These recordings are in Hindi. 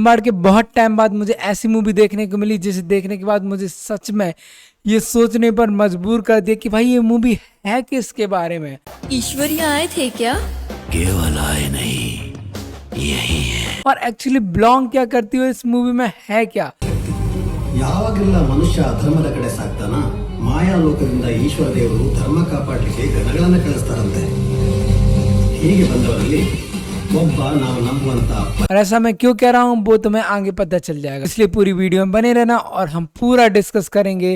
तुम्बाड़ के बहुत टाइम बाद मुझे ऐसी मूवी देखने को मिली जिसे देखने के बाद मुझे सच में ये सोचने पर मजबूर कर दिया कि भाई ये मूवी है किसके बारे में। ईश्वरी आए थे क्या? केवल आए नहीं, यही है। और एक्चुअली बिलोंग क्या करती हो इस मूवी में, है क्या। ಯಾವಾಗೆಲ್ಲ ಮನುಷ್ಯ ಧರ್ಮದ ಕಡೆ ಸಾಗ್ತಾನ, ಮಾಯಾ ಲೋಕದಿಂದ ಈಶ್ವರ ದೇವರು ಧರ್ಮ ಕಾಪಾಡಲಿಕ್ಕೆ ಗಣಗಳನ್ನು ಕಳಿಸ್ತಾರಂತೆ। ಹೀಗೆ ಬಂದವರಲ್ಲಿ ಒಬ್ಬ ನಾವು ನಂಬುವಂತ। और ऐसा मैं क्यों कह रहा हूँ वो तुम्हें आगे पता चल जाएगा, इसलिए पूरी वीडियो में बने रहना और हम पूरा डिस्कस करेंगे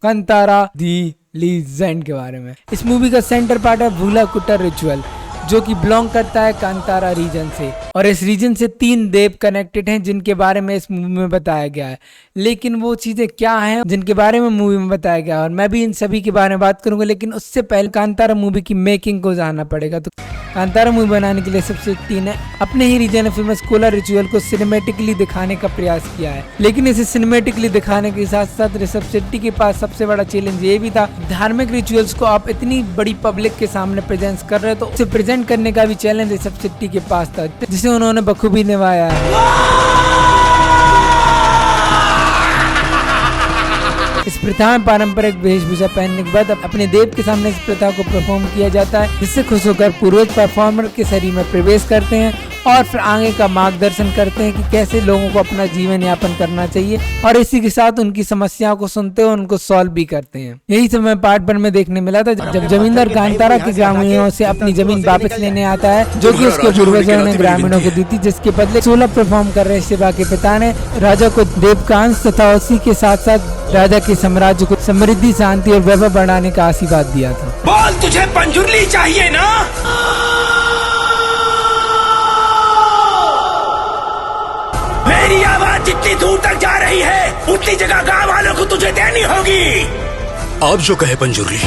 कांतारा दी लीजेंड के बारे में। इस मूवी का सेंटर पार्ट है भूला कुटर रिचुअल, जो कि बिलोंग करता है कांतारा रीजन से। और इस रीजन से 3 देव कनेक्टेड हैं जिनके बारे में इस मूवी में बताया गया है। लेकिन वो चीजें क्या हैं जिनके बारे में मूवी में बताया गया है, और मैं भी इन सभी के बारे में बात करूंगा। लेकिन उससे पहले कांतारा मूवी की मेकिंग को जानना पड़ेगा। तो कांतारा मूवी बनाने के लिए सबसे टीम ने अपने ही रीजन में फेमस कोला रिचुअल को सिनेमेटिकली दिखाने का प्रयास किया है। लेकिन इसे सिनेमेटिकली दिखाने के साथ साथ ऋषभ शेट्टी के पास सबसे बड़ा चैलेंज ये भी था, धार्मिक रिचुअल्स को आप इतनी बड़ी पब्लिक के सामने प्रेजेंट कर रहे हो, तो उसे प्रेजेंट करने का भी चैलेंज ऋषभ शेट्टी के पास था, जिसे उन्होंने बखूबी निभाया है। इस प्रथा में पारंपरिक वेशभूषा पहनने के बाद अपने देव के सामने इस प्रथा को परफॉर्म किया जाता है, जिससे खुश होकर पूर्वज परफॉर्मर के शरीर में प्रवेश करते हैं और फिर आगे का मार्गदर्शन करते हैं कि कैसे लोगों को अपना जीवन यापन करना चाहिए, और इसी के साथ उनकी समस्याओं को सुनते हुए उनको सॉल्व भी करते हैं। यही समय पार्ट 1 में देखने मिला था, जब जमींदार कांतारा के ग्रामीणों से अपनी जमीन वापस लेने आता है, जो कि उसके पूर्वजों ने ग्रामीणों को दी थी, जिसके बदले 16 परफॉर्म कर रहे शिवा के पिता ने राजा को देवकांश तथा उसी के साथ साथ राजा के साम्राज्य को समृद्धि, शांति और वैभव बढ़ाने का आशीर्वाद दिया था। बोल, तुझे पंजुर्ली चाहिए ना? मेरी आवाज जितनी दूर तक जा रही है उतनी जगह गांव वालों को तुझे देनी होगी। आप जो कहे पंजुर्ली।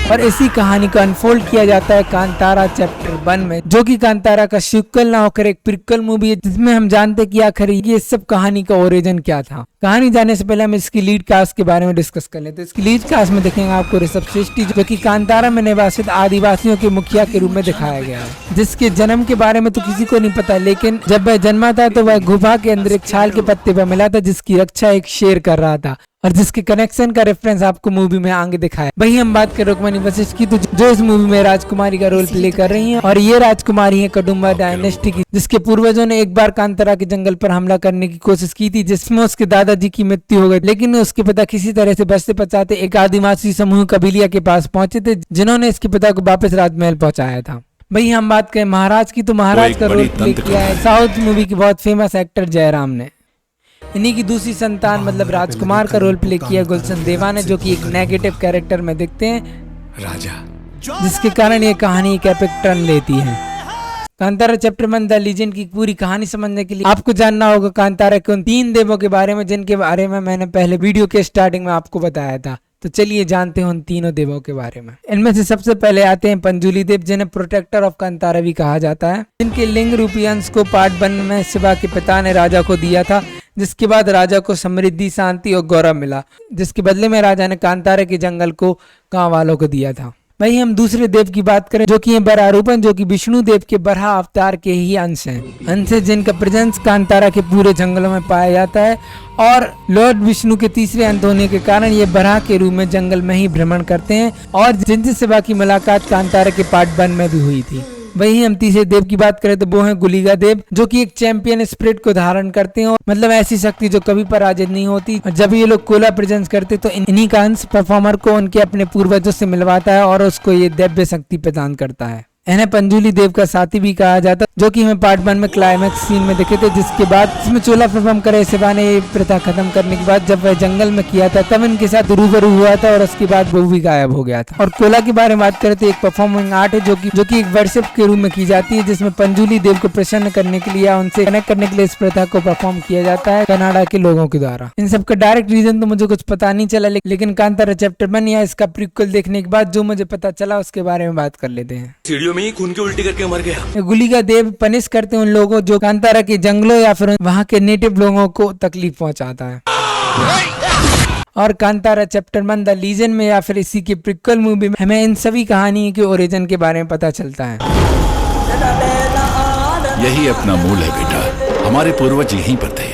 और इसी कहानी को अनफोल्ड किया जाता है कांतारा चैप्टर 1 में, जो कि कांतारा का सीक्वल ना होकर एक प्रीक्वल मूवी है, जिसमें हम जानते कि आखिर ये सब कहानी का ओरिजिन क्या था। कहानी जाने से पहले हम इसकी लीड कास्ट के बारे में डिस्कस कर लेते हैं। इसकी लीड कास्ट में देखेंगे आपको ऋषभ शेट्टी, जो कि कांतारा में निवासित आदिवासियों के मुखिया के रूप में दिखाया गया है, जिसके जन्म के बारे में तो किसी को नहीं पता, लेकिन जब वह जन्मा था तो वह गुफा के अंदर एक छाल के पत्ते पर मिला था, जिसकी रक्षा एक शेर कर रहा था, और जिसके कनेक्शन का रेफरेंस आपको मूवी में आगे दिखाया। वही हम बात कर रुक्मिणी वशिष्ठ की, तो जो इस मूवी में राजकुमारी का रोल प्ले कर रही हैं, और ये राजकुमारी है कदुम्बा डायनेस्टी की, जिसके पूर्वजों ने एक बार कांतारा के जंगल पर हमला करने की कोशिश की थी, जिसमें उसके दादाजी की मृत्यु हो गई। लेकिन उसके पिता किसी तरह से बचते बचाते एक आदिवासी समूह कबीलिया के पास पहुंचे थे, जिन्होंने इसके पिता को वापस राजमहल पहुंचाया था। वही हम बात करें महाराज की, तो महाराज का रोल प्ले किया है साउथ मूवी की बहुत फेमस एक्टर जयराम ने। इन्हीं की दूसरी संतान मतलब राजकुमार का रोल प्ले किया गुलशन देवा ने, जो कि एक नेगेटिव कैरेक्टर में दिखते हैं राजा, जिसके कारण ये कहानी एक एपिक टर्न लेती है। कांतारा चैप्टर 1 द लीजेंड की पूरी कहानी समझने के लिए आपको जानना होगा कांतारा के उन 3 देवों के बारे में, जिनके बारे में मैंने पहले वीडियो के स्टार्टिंग में आपको बताया था। तो चलिए जानते हैं उन तीनों देवों के बारे में। इनमें से सबसे पहले आते हैं पंजुली देव, जिन्हें प्रोटेक्टर ऑफ कांतारा भी कहा जाता है, जिनके लिंग रूपी अंश को पार्ट 1 में शिवा के पिता ने राजा को दिया था, जिसके बाद राजा को समृद्धि, शांति और गौरव मिला, जिसके बदले में राजा ने कांतारा के जंगल को गांव वालों को दिया था। वही हम दूसरे देव की बात करें, जो कि बरारूपन, जो कि विष्णु देव के बराह अवतार के ही अंश हैं, जिनका प्रेजेंस कांतारा के पूरे जंगलों में पाया जाता है, और लॉर्ड विष्णु के तीसरे अंत होने के कारण ये बराह के रूप में जंगल में ही भ्रमण करते हैं, और जिनसे शिवा की मुलाकात कांतारा के पार्ट 1 में भी हुई थी। वही हम तीसरे देव की बात करें तो वो हैं गुलिगा देव, जो कि एक चैंपियन स्पिरिट को धारण करते हैं, मतलब ऐसी शक्ति जो कभी पराजित नहीं होती। जब ये लोग कोला प्रेजेंस करते तो इन्हीं का अंश परफॉर्मर को उनके अपने पूर्वजों से मिलवाता है और उसको ये दिव्य शक्ति प्रदान करता है। इन्हें पंजुली देव का साथी भी कहा जाता, जो कि हमें पार्ट 1 में क्लाइमैक्स सीन में दिखे थे, जिसके बाद इसमें चोला परफॉर्म करे शिवा ने ये प्रथा खत्म करने के बाद जब वह जंगल में किया था, तब इनके साथ रूबरू हुआ था, और उसके बाद वो भी गायब हो गया था। और कोला के बारे में बात करें तो एक परफॉर्मिंग आर्ट है, जो कि एक वर्शिप के रूप में की जाती है, जिसमें पंजुली देव को प्रसन्न करने के लिए या उनसे कनेक्ट करने के लिए इस प्रथा को परफॉर्म किया जाता है कनाडा के लोगों के द्वारा। इन सब का डायरेक्ट रीजन तो मुझे कुछ पता नहीं चला, लेकिन कांतारा चैप्टर 1 या इसका प्रीक्वल देखने के बाद जो मुझे पता चला उसके बारे में बात कर लेते हैं। सीढ़ियों में ही खून की उल्टी करके मर गया। गुलिगा देव पनिश करते हैं उन लोगों जो कांतारा के जंगलों या फिर वहां के नेटिव लोगों को तकलीफ पहुंचाता है। और कांतारा चैप्टर 1 द लीजेंड में या फिर इसी की प्रीक्वल मूवी में हमें इन सभी कहानी के ओरिजिन के बारे में पता चलता है। यही अपना मूल है बेटा, हमारे पूर्वज यहीं पर थे।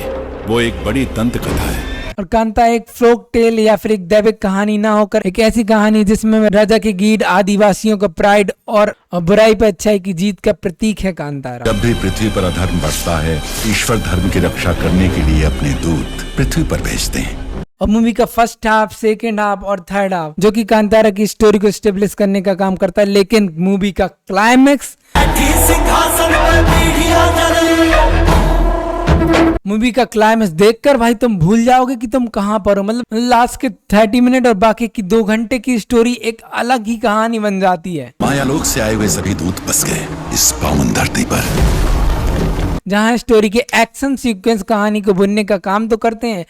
वो एक बड़ी दंत कथा है। और कांता एक फोक टेल या फिर एक दैविक कहानी ना होकर एक ऐसी कहानी जिसमें राजा के गीत, आदिवासियों का प्राइड और बुराई पर अच्छाई की जीत का प्रतीक है कांतारा। जब भी पृथ्वी पर अधर्म बढ़ता है, ईश्वर धर्म की रक्षा करने के लिए अपने दूत पृथ्वी पर भेजते हैं। और मूवी का फर्स्ट हाफ, सेकेंड हाफ और थर्ड हाफ जो कि कांतारा की स्टोरी को स्टेब्लिश करने का काम करता है, लेकिन मूवी का क्लाइमेक्स, मूवी का क्लाइमेक्स देखकर भाई तुम भूल जाओगे कि तुम कहां पर हो। मतलब लास्ट के 30 मिनट और बाकी की 2 घंटे की स्टोरी एक अलग ही कहानी बन जाती है। मायालोक से आए हुए सभी दूत बस गए इस पावन धरती पर, जहां स्टोरी के एक्शन सीक्वेंस कहानी को बुनने का काम तो करते हैं,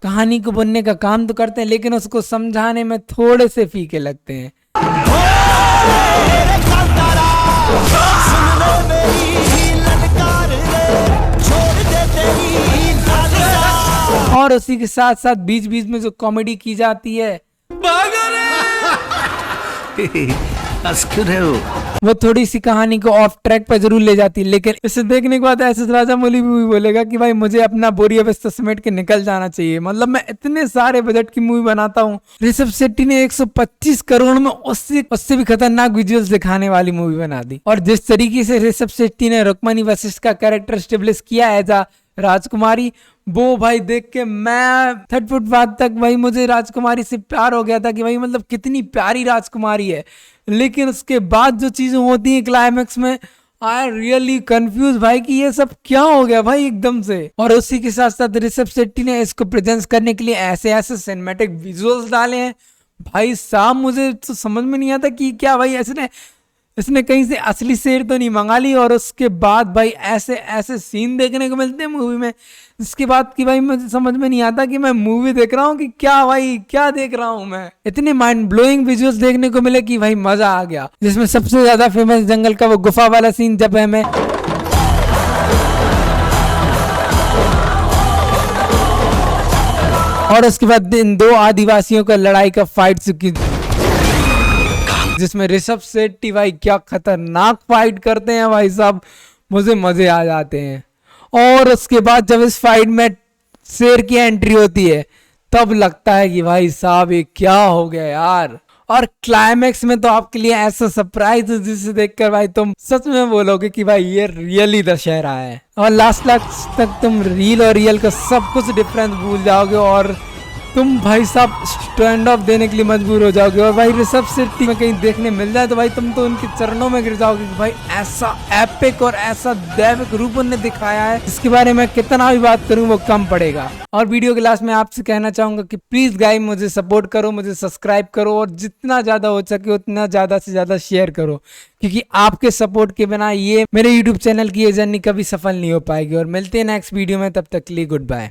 कहानी को बुनने का काम तो करते हैं, लेकिन उसको समझाने में थोड़े से फीके लगते हैं। और उसी के साथ साथ बीच बीच में जो कॉमेडी की जाती है वो थोड़ी सी कहानी को ऑफ ट्रैक पर जरूर ले जाती है। लेकिन इसे देखने के बाद ऐसे राजामौली भी बोलेगा कि भाई मुझे अपना बोरिया बिस्तर समेट के निकल जाना चाहिए। मतलब मैं इतने सारे बजट की मूवी बनाता हूँ, ऋषभ शेट्टी ने 125 करोड़ में उससे भी खतरनाक विजुअल्स दिखाने वाली मूवी बना दी। और जिस तरीके से ऋषभ शेट्टी ने रुक्मणी वशिष्ठ का कैरेक्टर स्टेब्लिश किया एज अ राजकुमारी, वो भाई देख के मैं 3 फुट बाद तक भाई मुझे राजकुमारी से प्यार हो गया था कि भाई मतलब कितनी प्यारी राजकुमारी है। लेकिन उसके बाद जो चीजें होती हैं क्लाइमेक्स में, आई रियली कंफ्यूज भाई कि ये सब क्या हो गया भाई एकदम से। और उसी के साथ साथ ऋषभ शेट्टी ने इसको प्रेजेंस करने के लिए ऐसे ऐसे सिनेमैटिक विजुअल्स डाले हैं भाई साहब, मुझे तो समझ में नहीं आता कि क्या भाई इसने कहीं से असली शेर तो नहीं मंगा ली। और उसके बाद भाई ऐसे ऐसे सीन देखने को मिलते हैं मूवी में, इसके बाद कि भाई मुझे समझ में नहीं आता कि मैं मूवी देख रहा हूँ कि क्या भाई क्या देख रहा हूँ मैं। इतने माइंड ब्लोइंग विजुअल्स देखने को मिले कि भाई मजा आ गया। जिसमें सबसे ज्यादा फेमस जंगल का वो गुफा वाला सीन, जब हमें और उसके बाद इन 2 आदिवासियों का लड़ाई का फाइट जिसमें ऋषभ शेट्टी भाई क्या खतरनाक फाइट करते हैं भाई साहब, मुझे मजे आ जाते हैं। और उसके बाद जब इस फाइट में शेर की एंट्री होती है तब लगता है कि भाई साहब ये क्या हो गया यार। और क्लाइमेक्स में तो आपके लिए ऐसा सरप्राइज है जिसे देखकर भाई तुम सच में बोलोगे कि भाई ये रियली दशहरा है। और लास्ट तक तुम रील और रियल का सब कुछ डिफरेंस भूल जाओगे और तुम भाई साहब स्टैंड ऑफ देने के लिए मजबूर हो जाओगे। और भाई ऋषभ शेट्टी में कहीं देखने मिल जाए तो भाई तुम तो उनके चरणों में गिर जाओगे कि भाई ऐसा एपिक और ऐसा दैविक रूप उन्होंने दिखाया है, इसके बारे में कितना भी बात करूं वो कम पड़ेगा। और वीडियो के लास्ट में आपसे कहना चाहूंगा कि प्लीज गाइस मुझे सपोर्ट करो, मुझे सब्सक्राइब करो और जितना ज्यादा हो सके उतना ज्यादा से ज्यादा शेयर करो, क्योंकि आपके सपोर्ट के बिना ये मेरे यूट्यूब चैनल की ये जर्नी कभी सफल नहीं हो पाएगी। और मिलते हैं नेक्स्ट वीडियो में, तब तक के लिए गुड बाय।